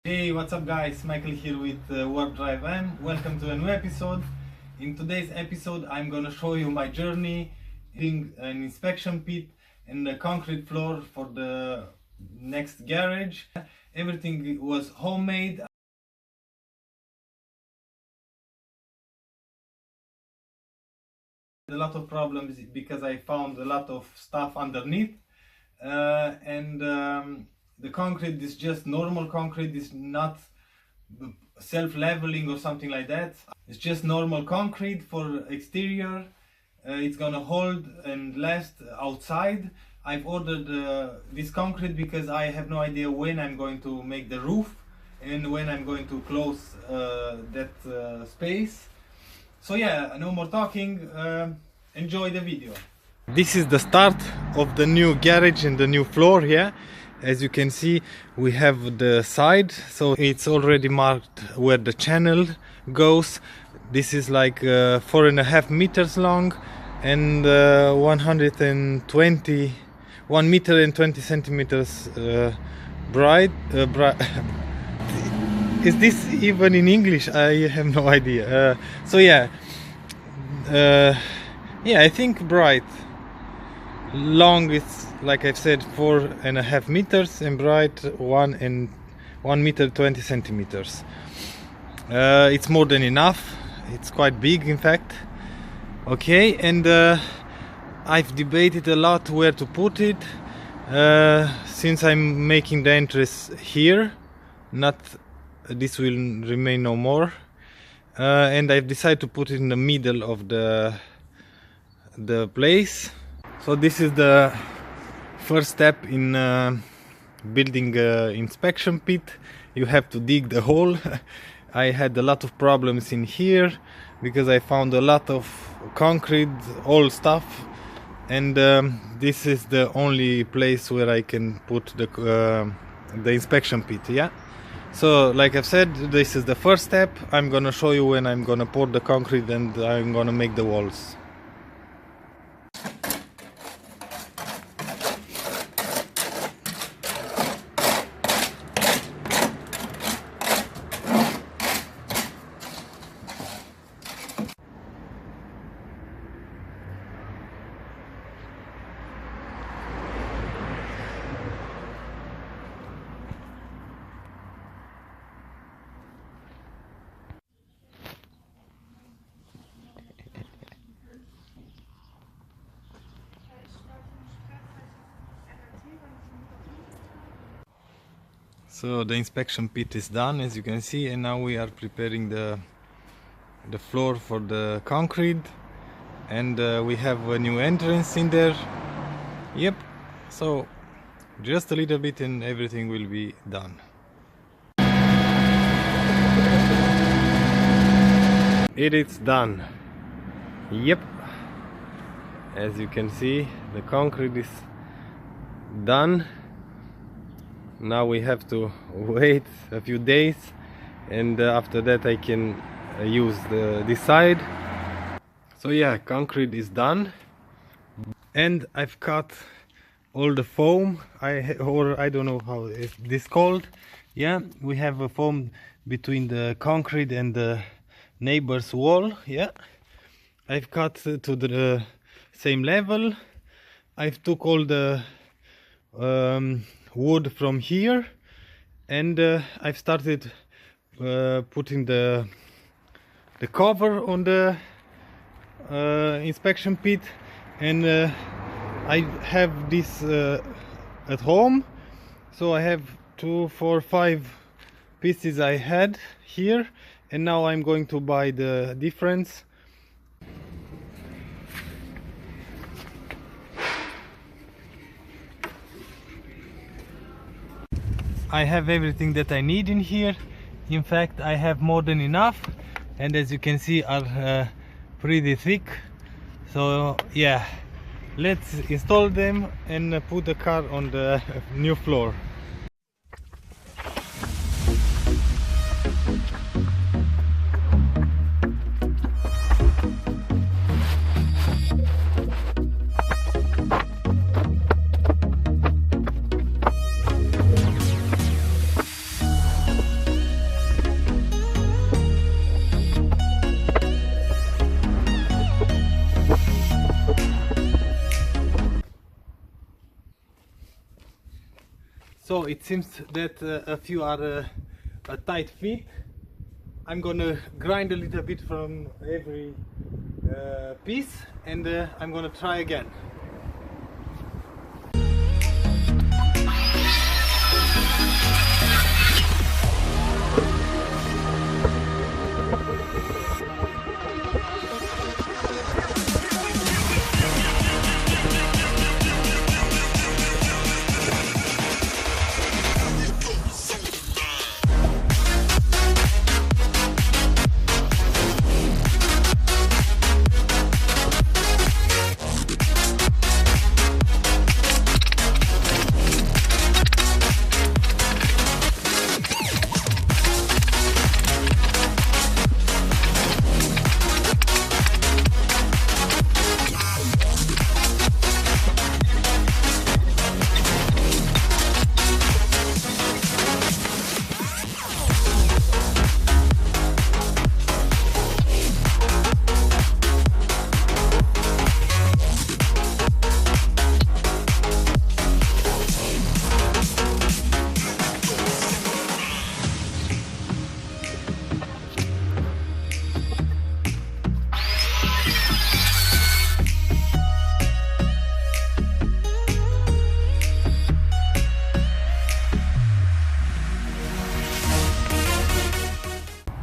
Hey, what's up guys? Michael here with WarpDriveM. Welcome to a new episode. In today's episode I'm gonna show you my journey in an inspection pit and the concrete floor for the next garage. Everything was homemade. A lot of problems because I found a lot of stuff underneath the concrete is just normal concrete. It's not self-leveling or something like that. It's just normal concrete for exterior. It's gonna hold and last outside. I've ordered this concrete because I have no idea when I'm going to make the roof and when I'm going to close that space. So yeah, no more talking. Enjoy the video. This is the start of the new garage and the new floor here. As you can see, we have the side, so it's already marked where the channel goes. This is like 4.5 meters long and 1 meter and 20 centimeters broad. Is this even in English? I have no idea. So yeah, I think broad. Long is, like I've said, 4.5 meters and broad 1 meter 20 centimeters. It's more than enough. It's quite big, in fact. Okay, and I've debated a lot where to put it. Since I'm making the entrance here, this will remain no more, and I've decided to put it in the middle of the place. So this is the first step in building an inspection pit. You have to dig the hole. I had a lot of problems in here because I found a lot of concrete, old stuff, and this is the only place where I can put the inspection pit. Yeah. So like I've said, this is the first step. I'm gonna show you when I'm gonna pour the concrete and I'm gonna make the walls. So the inspection pit is done, as you can see, and now we are preparing the floor for the concrete, and we have a new entrance in there. Yep, so just a little bit and everything will be done. It is done. Yep, as you can see, the concrete is done. Now we have to wait a few days, and after that I can use this side. So yeah, concrete is done, and I've cut all the foam. I don't know how this called. Yeah, we have a foam between the concrete and the neighbor's wall. Yeah, I've cut to the same level. I've took all the wood from here, and I've started putting the cover on the inspection pit, and I have this at home, so I have 2, 4, 5 pieces I had here, and now I'm going to buy the difference. I have everything that I need in here. In fact, I have more than enough, and as you can see, are pretty thick. So yeah, let's install them and put the car on the new floor. So it seems that a few are a tight fit. I'm gonna grind a little bit from every piece, and I'm gonna try again.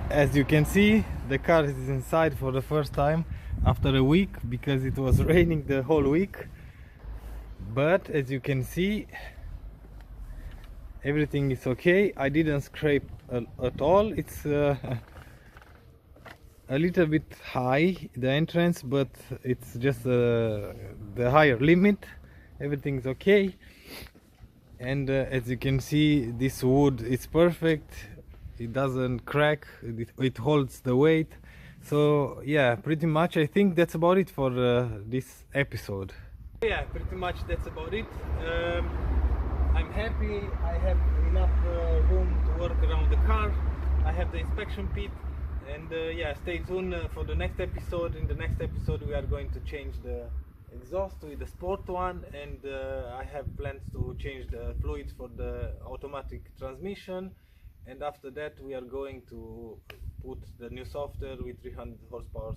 As you can see, the car is inside for the first time after a week, because it was raining the whole week. But as you can see, everything is okay. I didn't scrape at all. It's a little bit high, the entrance, but it's just the higher limit. Everything's okay. And as you can see, this wood is perfect. It doesn't crack, it holds the weight. So yeah, pretty much I think that's about it for this episode. Yeah, pretty much that's about it. I'm happy I have enough room to work around the car. I have the inspection pit, and yeah, stay tuned for the next episode. In the next episode we are going to change the exhaust with the sport one, and I have plans to change the fluids for the automatic transmission. And after that we are going to put the new software with 300 horsepower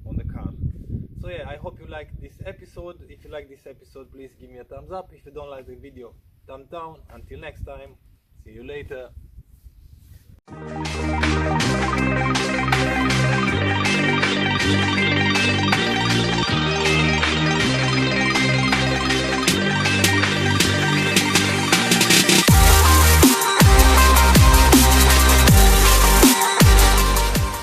on the car. So yeah, I hope you like this episode. If you like this episode, please give me a thumbs up. If you don't like the video, thumb down. Until next time, see you later.